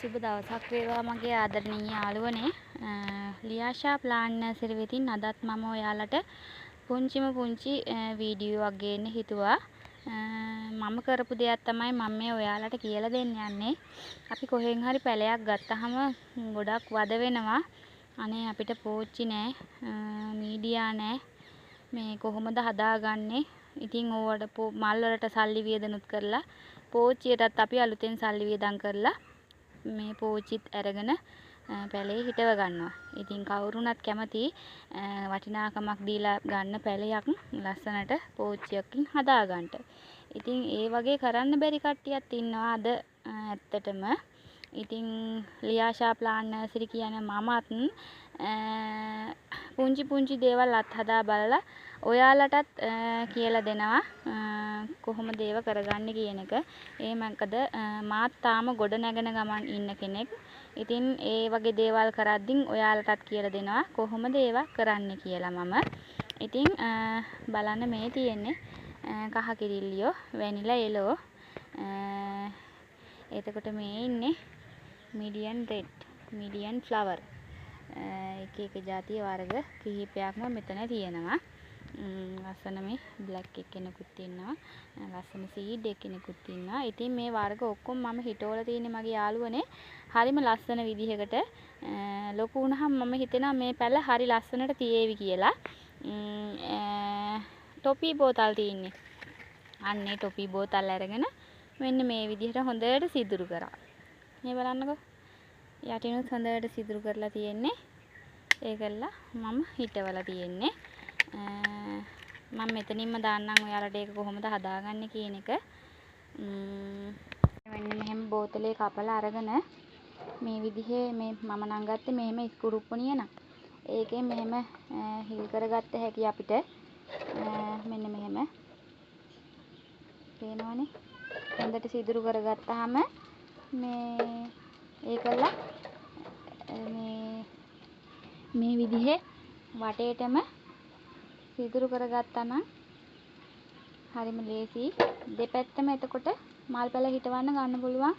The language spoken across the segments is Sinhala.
සුබ දවසක් වේවා මගේ ආදරණීය යාළුවනේ. ලියාෂා ප්ලාන් නර්සරි වෙතින් අදත් මම ඔයාලට පුංචිම පුංචි වීඩියෝවක් ගේන්න හිතුවා. මම කරපු දෙයක් තමයි මම මේ ඔයාලට කියලා දෙන්න යන්නේ. අපි කොහෙන් හරි පැලයක් ගත්තාම ගොඩක් වද වෙනවා. අනේ අපිට පෝච්චි නෑ, මීඩියා නෑ. මේ කොහොමද හදාගන්නේ? ඉතින් ඕවට මල් වලට සල්ලි වියදනුත් කරලා පෝච්චියටත් අපි අලුතෙන් සල්ලි වියදම් කරලා මේ පෝච්චිත් අරගෙන පැලේ හිටව ගන්නවා. ඉතින් කවුරුණත් කැමති වටිනාකමක් දීලා ගන්න පැලයක් ලස්සනට පෝච්චියකින් හදා ගන්නට. ඉතින් ඒ වගේ කරන්න බැරි කට්ටියක් ඉන්නවා අද ඇත්තටම. ඉතින් ලියාෂා ප්ලාන් නර්සරි කියන මමත් පුංචි පුංචි දේවල් අත්හදා බලලා ඔයාලටත් කියලා දෙනවා කොහොමද ඒව කරගන්නේ කියන එක. ඒ මොකද මාත් තාම ගොඩ නැගෙන ගමන් ඉන්න කෙනෙක්. ඉතින් ඒ වගේ දේවල් කරද්දී ඔයාලටත් කියලා දෙනවා කොහොමද ඒවා කරන්න කියලා මම. ඉතින් බලන්න මේ තියෙන්නේ කහ කිරිල්ලියෝ, වැනිලා එලෝ. එතකොට මේ ඉන්නේ මිඩියන් රෙඩ්, මිඩියන් ෆ්ලවර්. එක එක જાතිය වර්ග කිහිපයක්ම මෙතන තියෙනවා. ලස්සන මේ බ්ලැක් එකෙනෙකුත් ඉන්නවා. ලස්සන සීඩ් එකෙනෙකුත් ඉන්නවා. ඉතින් මේ වර්ග ඔක්කොම මම හිටවල තියෙන්නේ මගේ යාළුවනේ. හරිම ලස්සන විදිහකට ලොකු වුණාම මම හිතනවා මේ පැල හරි ලස්සනට තියේවි කියලා. ටොපි බෝතල් තියෙන්නේ. අන්නේ ටොපි බෝතල් අරගෙන මෙන්න මේ විදිහට හොඳට සිදුරු කරා. මේ බලන්නකෝ. යටිනුත් හොඳට සිදුරු කරලා තියෙන්නේ. ඒකල්ලා මම හිටවලා තියෙන්නේ. මම මෙතනින්ම දාන්නම් ඔයාලට ඒක කොහොමද හදාගන්නේ කියන එක. මෙන්න මෙහෙම බෝතලේ කපලා අරගෙන මේ විදිහේ මේ මම නම් ගත්තේ මෙහෙම ස්කුරුප්පුණිය නම්. ඒකෙන් මෙහෙම හිල් කරගත්ත හැකි අපිට. මෙන්න මෙහෙම. පේනවනේ. හොඳට සිදුරු කරගත්තාම මේ ඒකල්ලා මේ විදිහේ වටේටම සිදුරු කරගත්තා නම් හරිම ලේසි. දෙපැත්තම එතකොට මල් පැල හිටවන්න ගන්න පුළුවන්.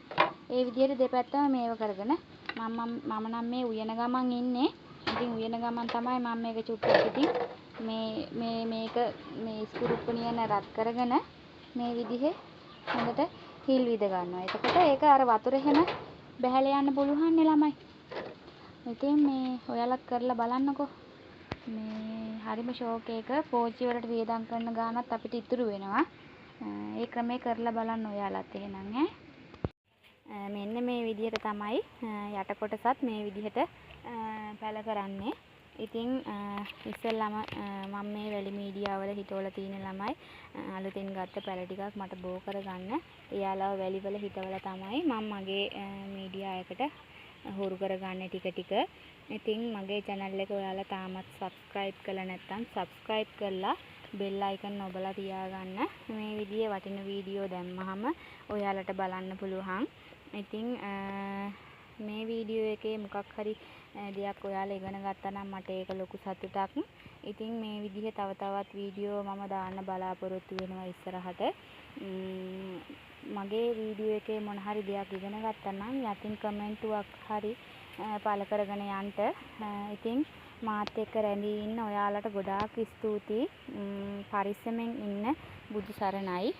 ඒ විදිහට දෙපැත්තම මේව කරගෙන මම නම් මේ උයන ගමන් ඉන්නේ. ඉතින් උයන ගමන් තමයි මම මේක චුට්ටක් ඉතින් මේක මේ ස්කුරුප්පුණියන රත් කරගෙන මේ විදිහේ හොඳට හිල් විද ගන්නවා. එතකොට ඒක අර වතුර එහෙම බැහැලා යන්න පුළුවන් නේ ළමයි. ඉතින් මේ ඔයාලත් කරලා බලන්නකෝ. මේ හරිම ෂෝක් එක පෝච්චි වලට වියදම් කරන ගානත් අපිට ඉතුරු වෙනවා. ඒ ක්‍රමේ කරලා බලන්න ඔයාලත් එහෙනම් මෙන්න මේ විදිහට තමයි යට කොටසත් මේ විදිහට පැල කරන්නේ. ඉතින් ඉස්සෙල්ලාම මම මේ වැලි මීඩියා වල හිටවලා තියෙන ළමයි අලුතෙන් ගත්ත පැල ටිකක් මට බෝ කරගන්න එයාලව වැලි වල හිටවලා තමයි මම මගේ මීඩියා එකට හුරු කරගන්නේ ටික ටික. ඉතින් මගේ channel එක ඔයාලා තාමත් subscribe කරලා නැත්නම් subscribe කරලා bell icon ඔබලා තියාගන්න. මේ විදිහේ වටින වීඩියෝ දැම්මහම ඔයාලට බලන්න පුළුවන්. ඉතින් මේ වීඩියෝ එකේ මොකක් හරි දෙයක් ඔයාලා ඉගෙන ගත්තා නම් මට ඒක ලොකු සතුටක්. ඉතින් මේ විදිහේ තව තවත් වීඩියෝ මම දාන්න බලාපොරොත්තු වෙනවා ඉස්සරහට. මගේ වීඩියෝ එකේ මොන හරි දෙයක් ඉගෙන ගත්තා නම් යටින් කමෙන්ටුවක් හරි පළ කරගෙන යන්න. ඉතින් මාත් එක්ක රැඳී ඉන්න ඔයාලට ගොඩාක් ස්තුතියි. පරිස්සමෙන් ඉන්න. බුදු සරණයි.